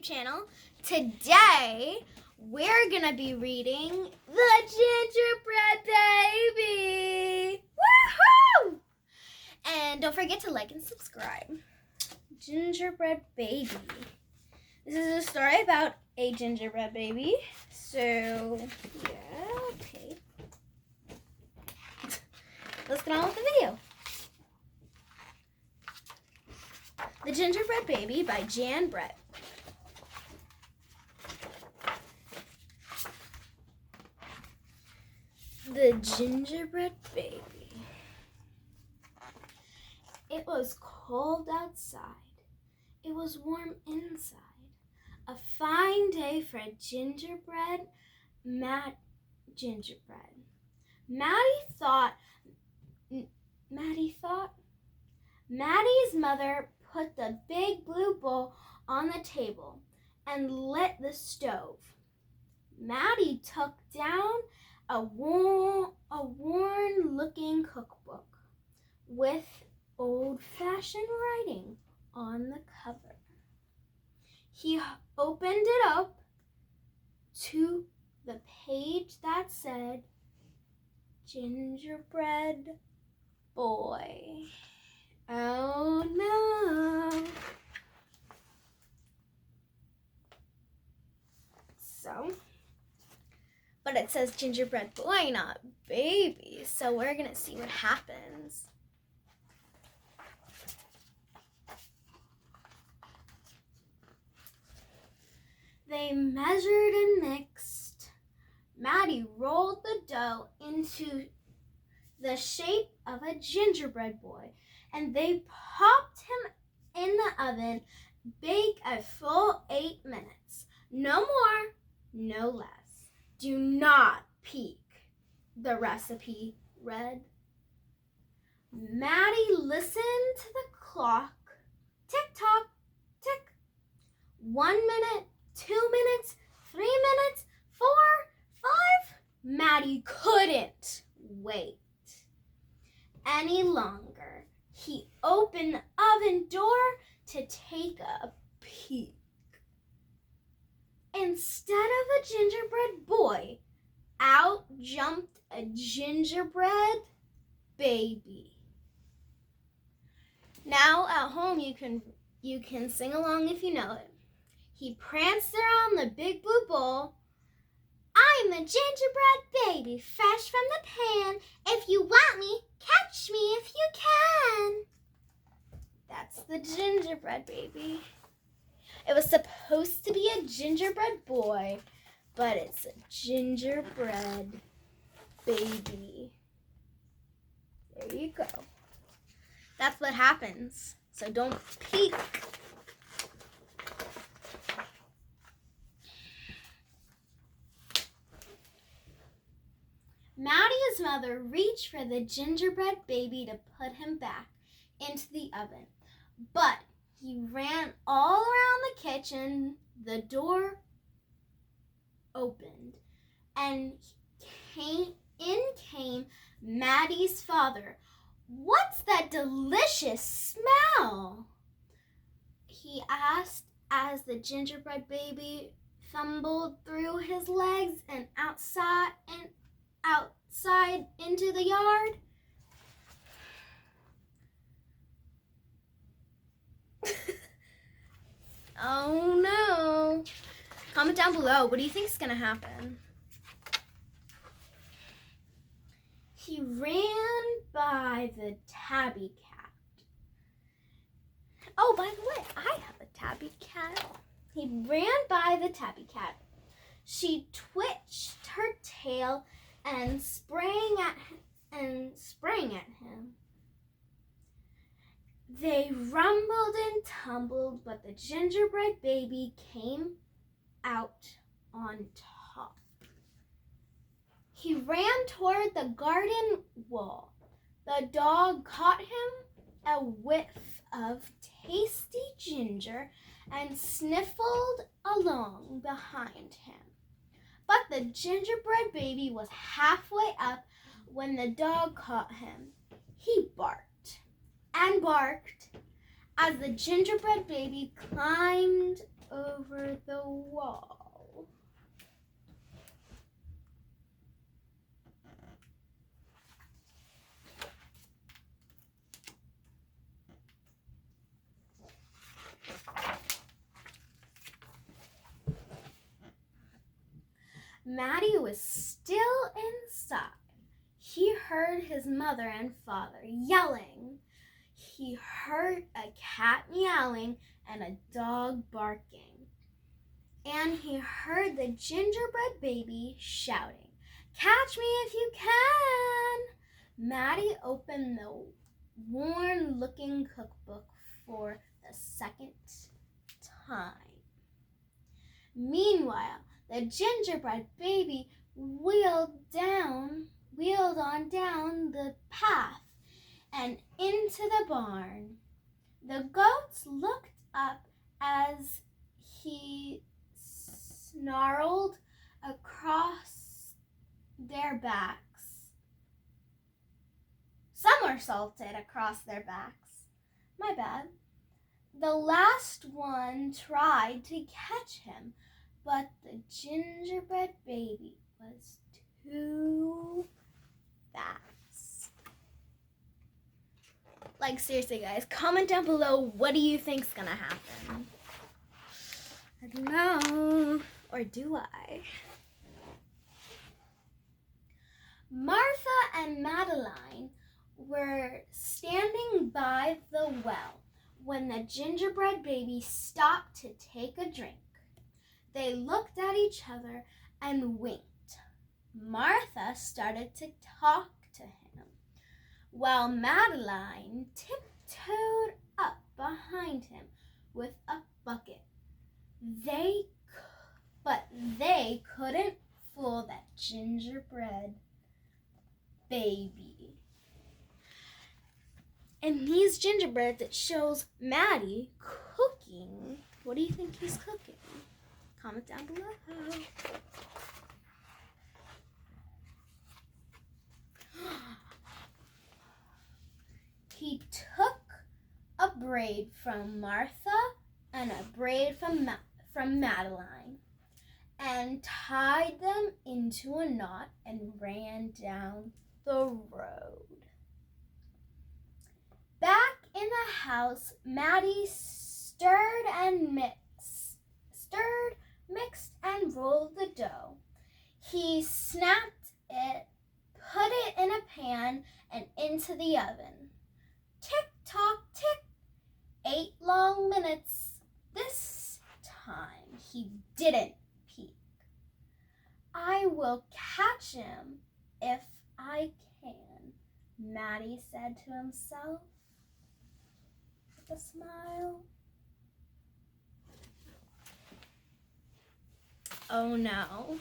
YouTube channel. Today, we're gonna be reading The Gingerbread Baby! Woohoo! And don't forget to like and subscribe. Gingerbread Baby. This is a story about a gingerbread baby. So, yeah, okay. Let's get on with the video. The Gingerbread Baby by Jan Brett. The Gingerbread Baby. It was cold outside. It was warm inside. A fine day for a gingerbread, gingerbread. Maddie's mother put the big blue bowl on the table and lit the stove. Maddie took down a worn-looking cookbook with old-fashioned writing on the cover. He opened it up to the page that said, Gingerbread Boy. Oh no. But it says gingerbread boy, not baby. So we're gonna see what happens. They measured and mixed. Maddie rolled the dough into the shape of a gingerbread boy, and they popped him in the oven, bake a full 8 minutes. No more, no less. Do not peek, the recipe read. Maddie listened to the clock. Tick tock, tick. 1 minute, 2 minutes, 3 minutes, 4, 5. Maddie couldn't wait any longer. He opened the oven door to take a peek. Instead of a gingerbread boy, out jumped a gingerbread baby. Now at home you can sing along if you know it. He pranced around the big blue bowl. I'm the gingerbread baby, fresh from the pan. If you want me, catch me if you can. That's the gingerbread baby. It was supposed to be a gingerbread boy, but it's a gingerbread baby. There you go. That's what happens. So don't peek. Maddie's mother reached for the gingerbread baby to put him back into the oven, but he ran all around the kitchen. The door opened, and in came Maddie's father. What's that delicious smell? He asked as the gingerbread baby fumbled through his legs and outside into the yard. Oh no. Comment down below. What do you think is going to happen? He ran by the tabby cat. Oh, by the way, I have a tabby cat. He ran by the tabby cat. She twitched her tail and sprang at him. They rumbled and tumbled, but the gingerbread baby came out on top. He ran toward the garden wall. The dog caught him a whiff of tasty ginger and sniffled along behind him. But the gingerbread baby was halfway up when the dog caught him. He barked and barked as the gingerbread baby climbed over the wall. Maddie was still inside. He heard his mother and father yelling. He heard a cat meowing and a dog barking. And he heard the gingerbread baby shouting, "Catch me if you can!" Maddie opened the worn-looking cookbook for the second time. Meanwhile, the gingerbread baby wheeled on down the path and into the barn. The goats looked up as he snarled across their backs. Somersaulted across their backs. My bad. The last one tried to catch him, but the gingerbread baby was too fast. Like, seriously, guys, comment down below, what do you think's gonna happen? I don't know. Or do I? Martha and Madeline were standing by the well when the gingerbread baby stopped to take a drink. They looked at each other and winked. Martha started to talk to him, while Madeline tiptoed up behind him with a bucket. But they couldn't fool that gingerbread baby. And these gingerbreads, it shows Maddie cooking. What do you think he's cooking? Comment down below. He took a braid from Martha and a braid from Madeline and tied them into a knot and ran down the road. Back in the house, Maddie stirred, mixed, and rolled the dough. He snapped it, put it in a pan, and into the oven. Tick-tock, tick. 8 long minutes. This time he didn't peek. "I will catch him if I can," Maddie said to himself with a smile. Oh no,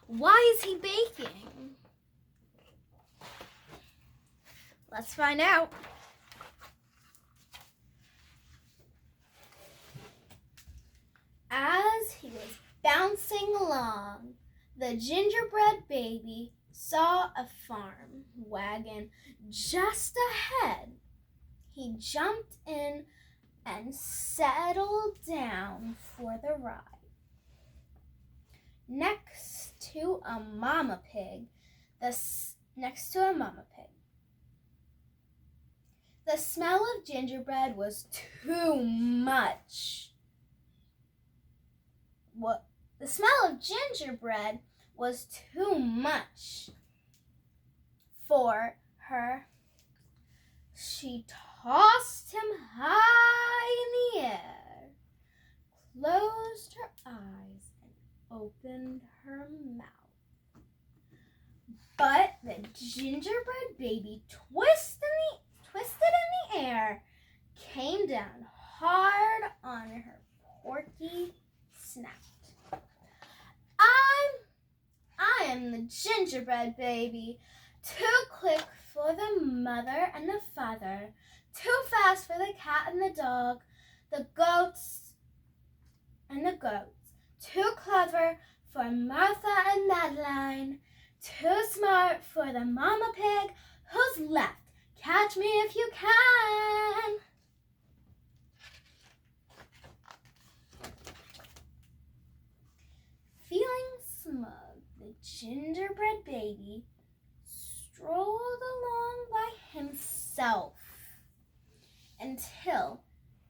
why is he baking? Let's find out. As he was bouncing along, the gingerbread baby saw a farm wagon just ahead. He jumped in and settled down for the ride. Next to a mama pig. The smell of gingerbread was too much. The smell of gingerbread was too much for her. She tossed him high in the air, closed her eyes, and opened her mouth. But the gingerbread baby twisted in the air, came down hard on her porky snout. I am the gingerbread baby. Too quick for the mother and the father. Too fast for the cat and the dog. The goats. Too clever for Martha and Madeline. Too smart for the mama pig. Who's left? Catch me if you can. gingerbread baby strolled along by himself until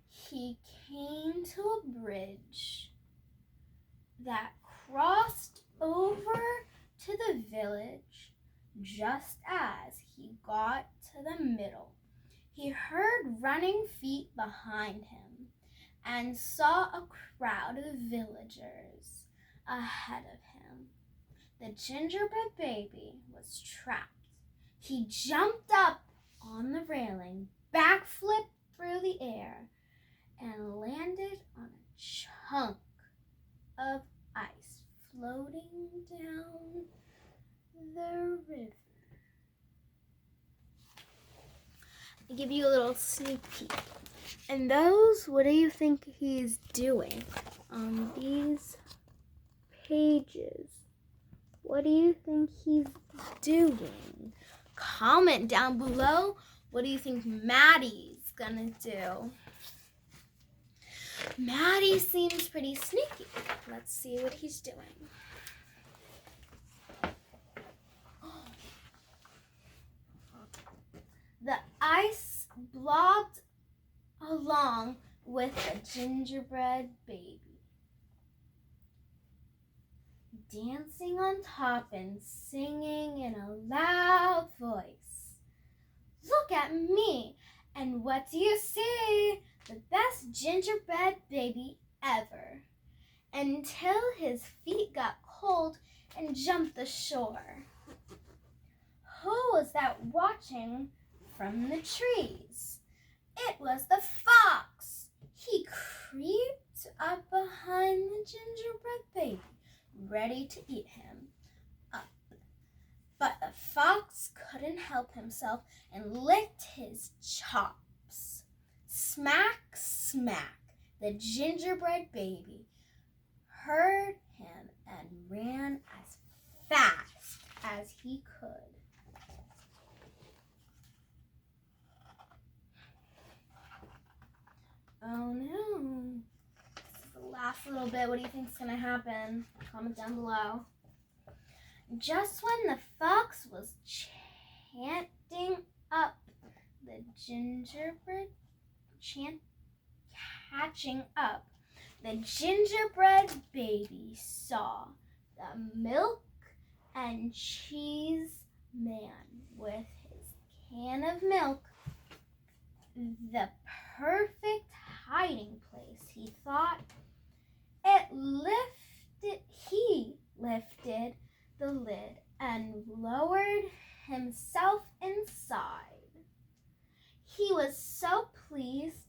he came to a bridge that crossed over to the village. Just as he got to the middle, he heard running feet behind him and saw a crowd of villagers ahead of him. The gingerbread baby was trapped. He jumped up on the railing, backflipped through the air, and landed on a chunk of ice floating down the river. I'll give you a little sneak peek. And those, what do you think he's doing on these pages? What do you think he's doing? Comment down below. What do you think Maddie's gonna do? Maddie seems pretty sneaky. Let's see what he's doing. The ice blobbed along with the gingerbread baby, dancing on top and singing in a loud voice. Look at me, and what do you see? The best gingerbread baby ever. Until his feet got cold and jumped ashore. Who was that watching from the trees? It was the fox. He creeped up behind the gingerbread baby, ready to eat him up. But the fox couldn't help himself and licked his chops. Smack, smack. The gingerbread baby heard him and ran as fast as he could. Oh no. This is the last little bit. What do you think is going to happen? Comment down below. Just when the fox was chanting up the catching up, the gingerbread baby saw the milk and cheese man with his can of milk, the perfect hiding place, he thought. He lifted the lid and lowered himself inside. He was so pleased,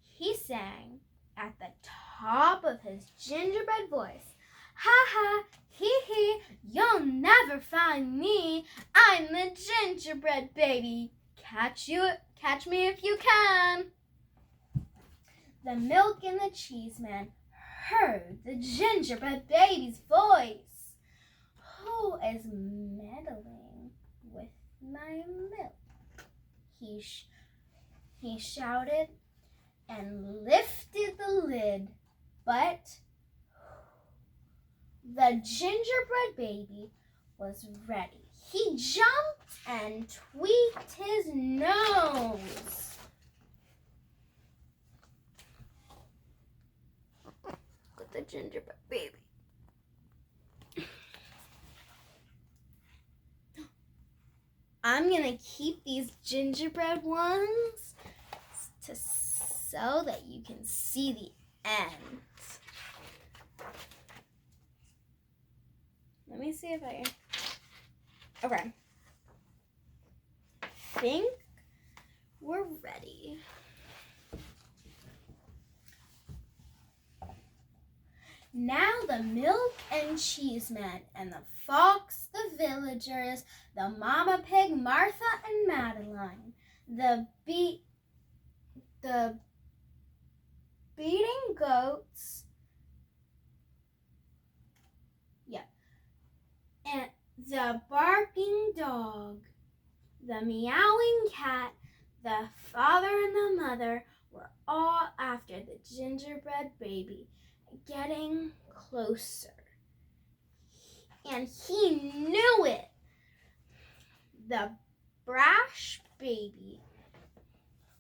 he sang at the top of his gingerbread voice, ha ha, hee hee, you'll never find me. I'm the gingerbread baby. Catch me if you can. The milk and the cheese man heard the gingerbread baby's voice. Who is meddling with my milk? He shouted and lifted the lid, but the gingerbread baby was ready. He jumped and tweaked his nose. Look at the gingerbread baby. I'm gonna keep these gingerbread ones so that you can see the end. Let me see if I can. Okay. I think we're ready. Now the milk and cheese man and the fox, the villagers, the mama pig, Martha and Madeline, the beating goats, and the barking dog, the meowing cat, the father and the mother were all after the gingerbread baby, getting closer. and he knew it. The brash baby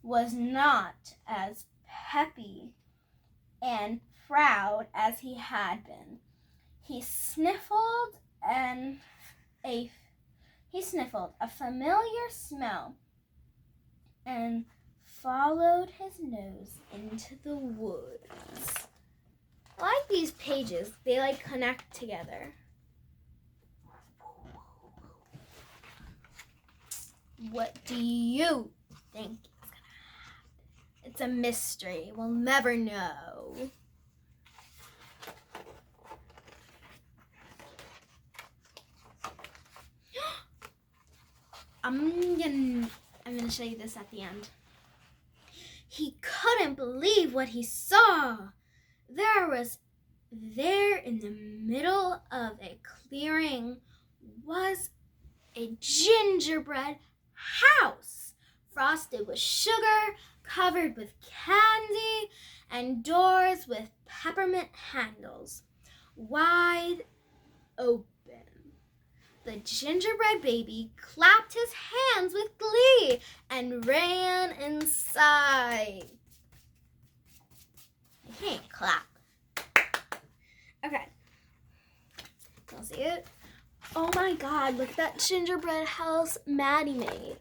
was not as peppy and proud as he had been. He sniffled a familiar smell and followed his nose into the woods. I like these pages. They connect together. What do you think is gonna happen? It's a mystery. We'll never know. I'm gonna show you this at the end. He couldn't believe what he saw. There in the middle of a clearing was a gingerbread house, frosted with sugar, covered with candy, and doors with peppermint handles, wide open. The gingerbread baby clapped his hands with glee and ran inside. I can't clap. Okay. You'll see it? Oh my God, look at that gingerbread house Maddie made.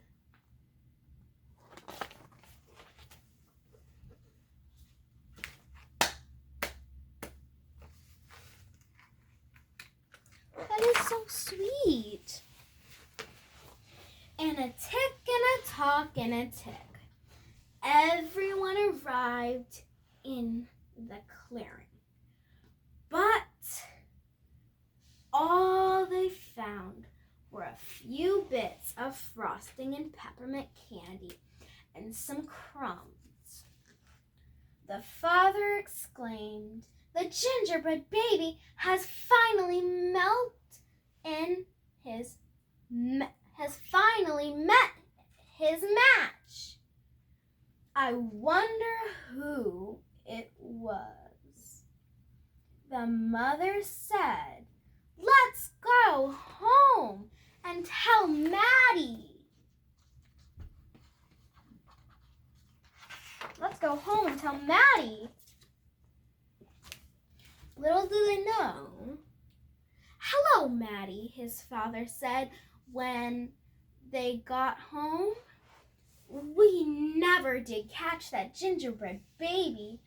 That is so sweet. And a tick and a talk and a tick. Everyone arrived in the clearing. But all they found were a few bits of frosting and peppermint candy and some crumbs. The father exclaimed, "The gingerbread baby has finally met his match. I wonder who it was." The mother said, "Let's go home and tell Maddie." Let's go home and tell Maddie. Little do they know. "Hello, Maddie," his father said when they got home. "We never did catch that gingerbread baby.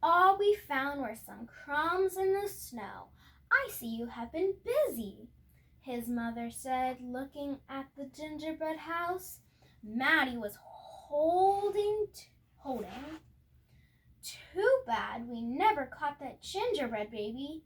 All we found were some crumbs in the snow. I see you have been busy," his mother said, looking at the gingerbread house Maddie was holding. "Too bad we never caught that gingerbread baby.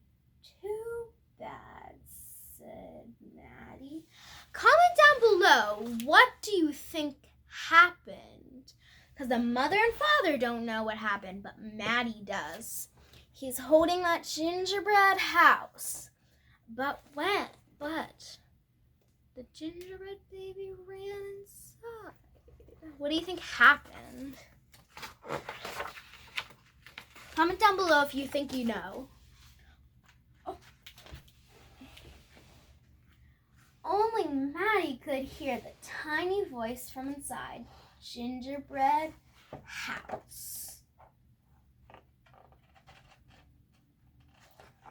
Too bad," said Maddie. Comment down below, what do you think happened? Because the mother and father don't know what happened, but Maddie does. He's holding that gingerbread house. But the gingerbread baby ran inside. What do you think happened? Comment down below if you think you know. Oh. Only Maddie could hear the tiny voice from inside gingerbread house.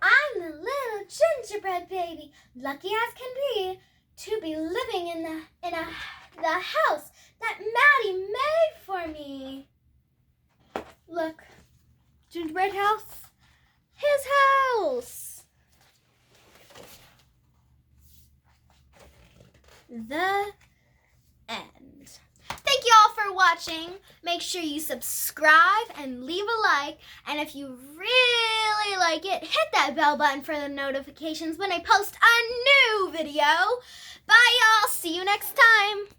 "I'm the little gingerbread baby, lucky as can be, to be living in the house that Maddie made for me." Look, gingerbread house, his house. The end. Thank you all for watching. Make sure you subscribe and leave a like. And if you really like it, hit that bell button for the notifications when I post a new video. Bye, y'all. See you next time.